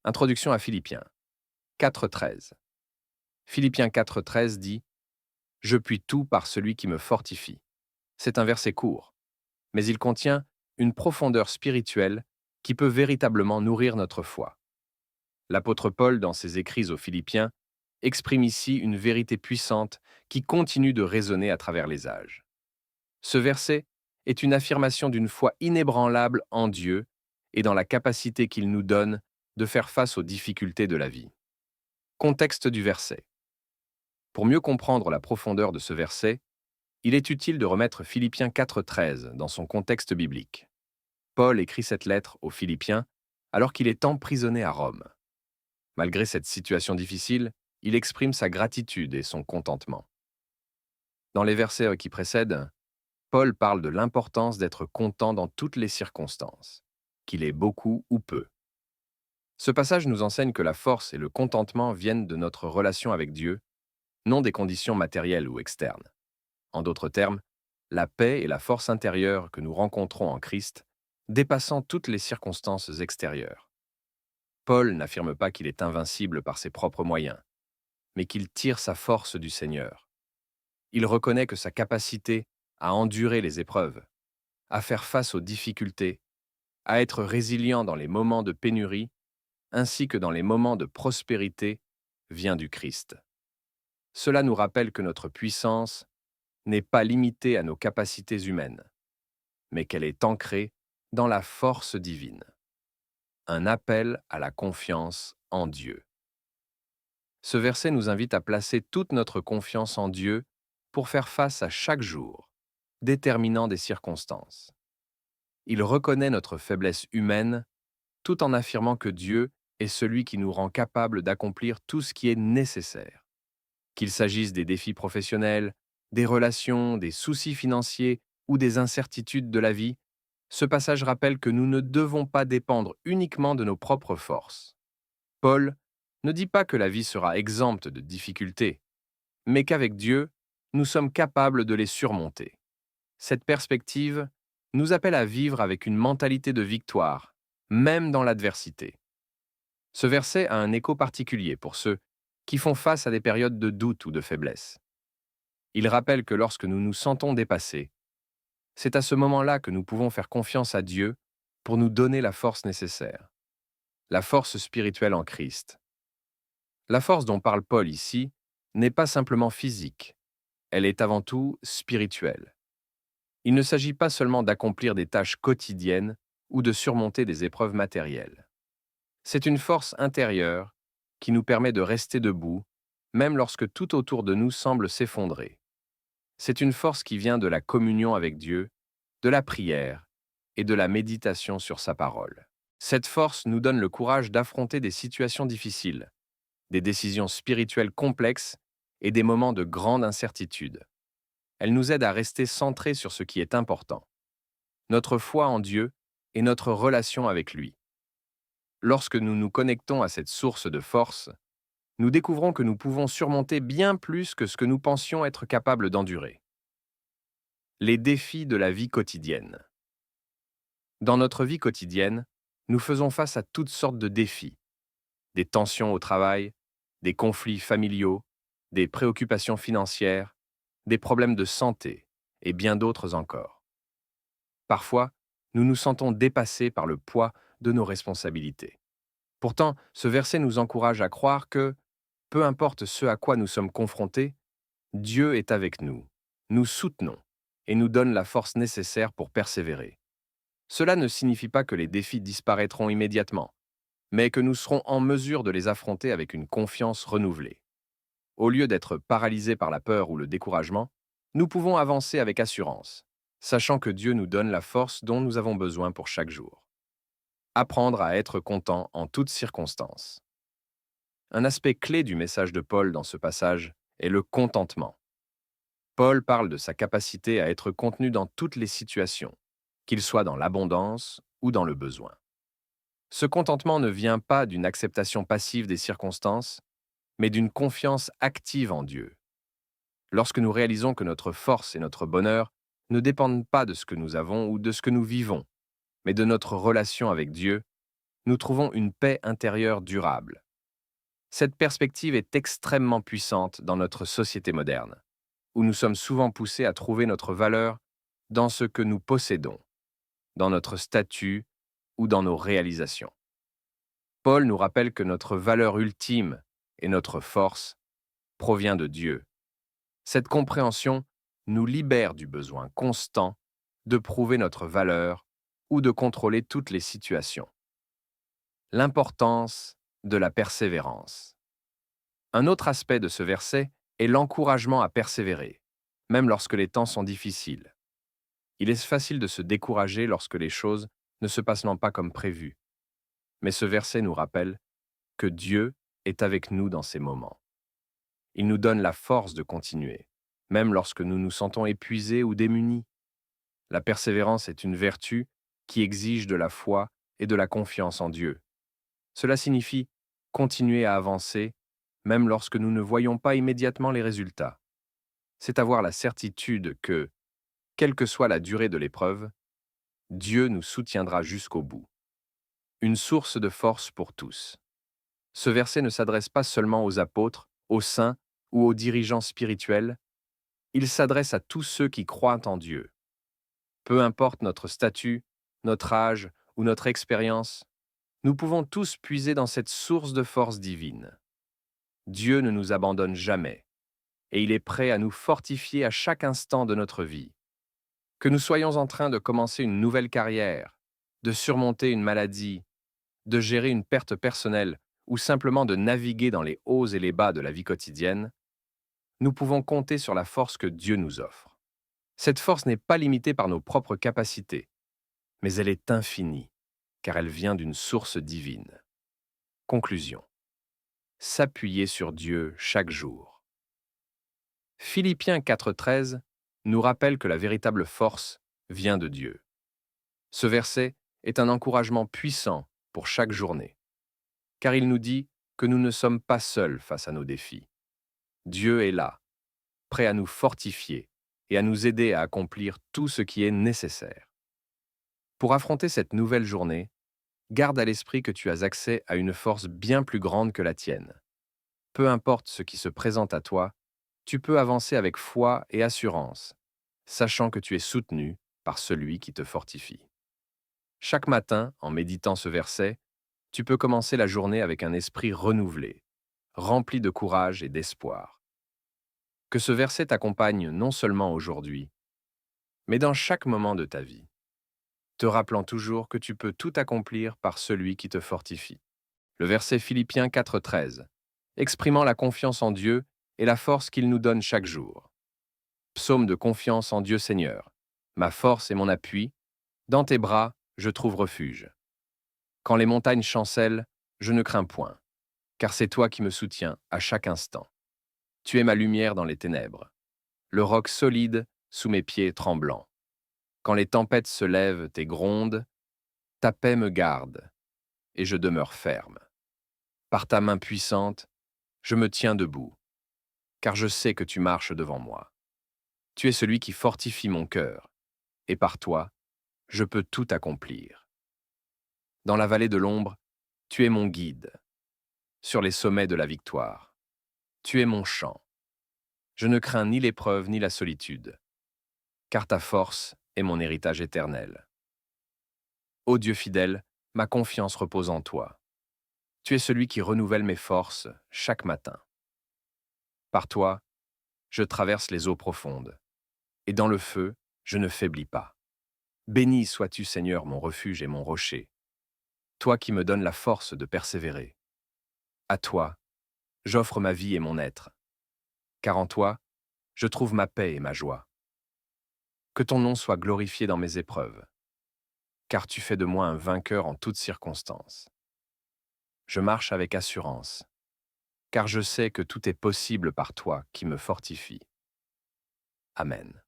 Introduction à Philippiens 4.13. Philippiens 4.13 dit « Je puis tout par celui qui me fortifie ». C'est un verset court, mais il contient une profondeur spirituelle qui peut véritablement nourrir notre foi. L'apôtre Paul, dans ses écrits aux Philippiens, exprime ici une vérité puissante qui continue de résonner à travers les âges. Ce verset est une affirmation d'une foi inébranlable en Dieu et dans la capacité qu'il nous donne de faire face aux difficultés de la vie. Contexte du verset. Pour mieux comprendre la profondeur de ce verset, il est utile de remettre Philippiens 4.13 dans son contexte biblique. Paul écrit cette lettre aux Philippiens alors qu'il est emprisonné à Rome. Malgré cette situation difficile, il exprime sa gratitude et son contentement. Dans les versets qui précèdent, Paul parle de l'importance d'être content dans toutes les circonstances, qu'il ait beaucoup ou peu. Ce passage nous enseigne que la force et le contentement viennent de notre relation avec Dieu, non des conditions matérielles ou externes. En d'autres termes, la paix et la force intérieure que nous rencontrons en Christ, dépassant toutes les circonstances extérieures. Paul n'affirme pas qu'il est invincible par ses propres moyens, mais qu'il tire sa force du Seigneur. Il reconnaît que sa capacité à endurer les épreuves, à faire face aux difficultés, à être résilient dans les moments de pénurie, ainsi que dans les moments de prospérité, vient du Christ. Cela nous rappelle que notre puissance n'est pas limitée à nos capacités humaines, mais qu'elle est ancrée dans la force divine. Un appel à la confiance en Dieu. Ce verset nous invite à placer toute notre confiance en Dieu pour faire face à chaque jour, déterminant des circonstances. Il reconnaît notre faiblesse humaine tout en affirmant que Dieu est celui qui nous rend capables d'accomplir tout ce qui est nécessaire. Qu'il s'agisse des défis professionnels, des relations, des soucis financiers ou des incertitudes de la vie, ce passage rappelle que nous ne devons pas dépendre uniquement de nos propres forces. Paul ne dit pas que la vie sera exempte de difficultés, mais qu'avec Dieu, nous sommes capables de les surmonter. Cette perspective nous appelle à vivre avec une mentalité de victoire, même dans l'adversité. Ce verset a un écho particulier pour ceux qui font face à des périodes de doute ou de faiblesse. Il rappelle que lorsque nous nous sentons dépassés, c'est à ce moment-là que nous pouvons faire confiance à Dieu pour nous donner la force nécessaire. La force spirituelle en Christ. La force dont parle Paul ici n'est pas simplement physique, elle est avant tout spirituelle. Il ne s'agit pas seulement d'accomplir des tâches quotidiennes ou de surmonter des épreuves matérielles. C'est une force intérieure qui nous permet de rester debout, même lorsque tout autour de nous semble s'effondrer. C'est une force qui vient de la communion avec Dieu, de la prière et de la méditation sur sa parole. Cette force nous donne le courage d'affronter des situations difficiles, des décisions spirituelles complexes et des moments de grande incertitude. Elle nous aide à rester centrés sur ce qui est important, notre foi en Dieu et notre relation avec lui. Lorsque nous nous connectons à cette source de force, nous découvrons que nous pouvons surmonter bien plus que ce que nous pensions être capables d'endurer. Les défis de la vie quotidienne. Dans notre vie quotidienne, nous faisons face à toutes sortes de défis. Des tensions au travail, des conflits familiaux, des préoccupations financières, des problèmes de santé et bien d'autres encore. Parfois, nous nous sentons dépassés par le poids de nos responsabilités. Pourtant, ce verset nous encourage à croire que, peu importe ce à quoi nous sommes confrontés, Dieu est avec nous, nous soutenons et nous donne la force nécessaire pour persévérer. Cela ne signifie pas que les défis disparaîtront immédiatement, mais que nous serons en mesure de les affronter avec une confiance renouvelée. Au lieu d'être paralysés par la peur ou le découragement, nous pouvons avancer avec assurance, sachant que Dieu nous donne la force dont nous avons besoin pour chaque jour. Apprendre à être content en toutes circonstances. Un aspect clé du message de Paul dans ce passage est le contentement. Paul parle de sa capacité à être contenu dans toutes les situations, qu'il soit dans l'abondance ou dans le besoin. Ce contentement ne vient pas d'une acceptation passive des circonstances, mais d'une confiance active en Dieu. Lorsque nous réalisons que notre force et notre bonheur ne dépendent pas de ce que nous avons ou de ce que nous vivons, mais de notre relation avec Dieu, nous trouvons une paix intérieure durable. Cette perspective est extrêmement puissante dans notre société moderne, où nous sommes souvent poussés à trouver notre valeur dans ce que nous possédons, dans notre statut ou dans nos réalisations. Paul nous rappelle que notre valeur ultime et notre force provient de Dieu. Cette compréhension nous libère du besoin constant de prouver notre valeur ou de contrôler toutes les situations. L'importance de la persévérance. Un autre aspect de ce verset est l'encouragement à persévérer, même lorsque les temps sont difficiles. Il est facile de se décourager lorsque les choses ne se passent pas comme prévu. Mais ce verset nous rappelle que Dieu est avec nous dans ces moments. Il nous donne la force de continuer, même lorsque nous nous sentons épuisés ou démunis. La persévérance est une vertu qui exige de la foi et de la confiance en Dieu. Cela signifie continuer à avancer, même lorsque nous ne voyons pas immédiatement les résultats. C'est avoir la certitude que, quelle que soit la durée de l'épreuve, Dieu nous soutiendra jusqu'au bout. Une source de force pour tous. Ce verset ne s'adresse pas seulement aux apôtres, aux saints ou aux dirigeants spirituels, il s'adresse à tous ceux qui croient en Dieu. Peu importe notre statut, notre âge ou notre expérience, nous pouvons tous puiser dans cette source de force divine. Dieu ne nous abandonne jamais, et il est prêt à nous fortifier à chaque instant de notre vie. Que nous soyons en train de commencer une nouvelle carrière, de surmonter une maladie, de gérer une perte personnelle ou simplement de naviguer dans les hauts et les bas de la vie quotidienne, nous pouvons compter sur la force que Dieu nous offre. Cette force n'est pas limitée par nos propres capacités, mais elle est infinie, car elle vient d'une source divine. Conclusion. S'appuyer sur Dieu chaque jour. Philippiens 4,13 nous rappelle que la véritable force vient de Dieu. Ce verset est un encouragement puissant pour chaque journée, car il nous dit que nous ne sommes pas seuls face à nos défis. Dieu est là, prêt à nous fortifier et à nous aider à accomplir tout ce qui est nécessaire. Pour affronter cette nouvelle journée, garde à l'esprit que tu as accès à une force bien plus grande que la tienne. Peu importe ce qui se présente à toi, tu peux avancer avec foi et assurance, sachant que tu es soutenu par celui qui te fortifie. Chaque matin, en méditant ce verset, tu peux commencer la journée avec un esprit renouvelé, rempli de courage et d'espoir. Que ce verset t'accompagne non seulement aujourd'hui, mais dans chaque moment de ta vie, te rappelant toujours que tu peux tout accomplir par celui qui te fortifie. Le verset Philippiens 4,13, exprimant la confiance en Dieu et la force qu'il nous donne chaque jour. Psaume de confiance en Dieu Seigneur. Ma force et mon appui, dans tes bras, je trouve refuge. Quand les montagnes chancellent, je ne crains point, car c'est toi qui me soutiens à chaque instant. Tu es ma lumière dans les ténèbres, le roc solide sous mes pieds tremblants. Quand les tempêtes se lèvent et grondent, ta paix me garde, et je demeure ferme. Par ta main puissante, je me tiens debout, car je sais que tu marches devant moi. Tu es celui qui fortifie mon cœur, et par toi, je peux tout accomplir. Dans la vallée de l'ombre, tu es mon guide. Sur les sommets de la victoire, tu es mon chant. Je ne crains ni l'épreuve ni la solitude, car ta force est mon héritage éternel. Ô Dieu fidèle, ma confiance repose en toi. Tu es celui qui renouvelle mes forces chaque matin. Par toi, je traverse les eaux profondes, et dans le feu, je ne faiblis pas. Béni sois-tu, Seigneur, mon refuge et mon rocher, toi qui me donnes la force de persévérer. À toi, j'offre ma vie et mon être, car en toi, je trouve ma paix et ma joie. Que ton nom soit glorifié dans mes épreuves, car tu fais de moi un vainqueur en toutes circonstances. Je marche avec assurance, car je sais que tout est possible par toi qui me fortifie. Amen.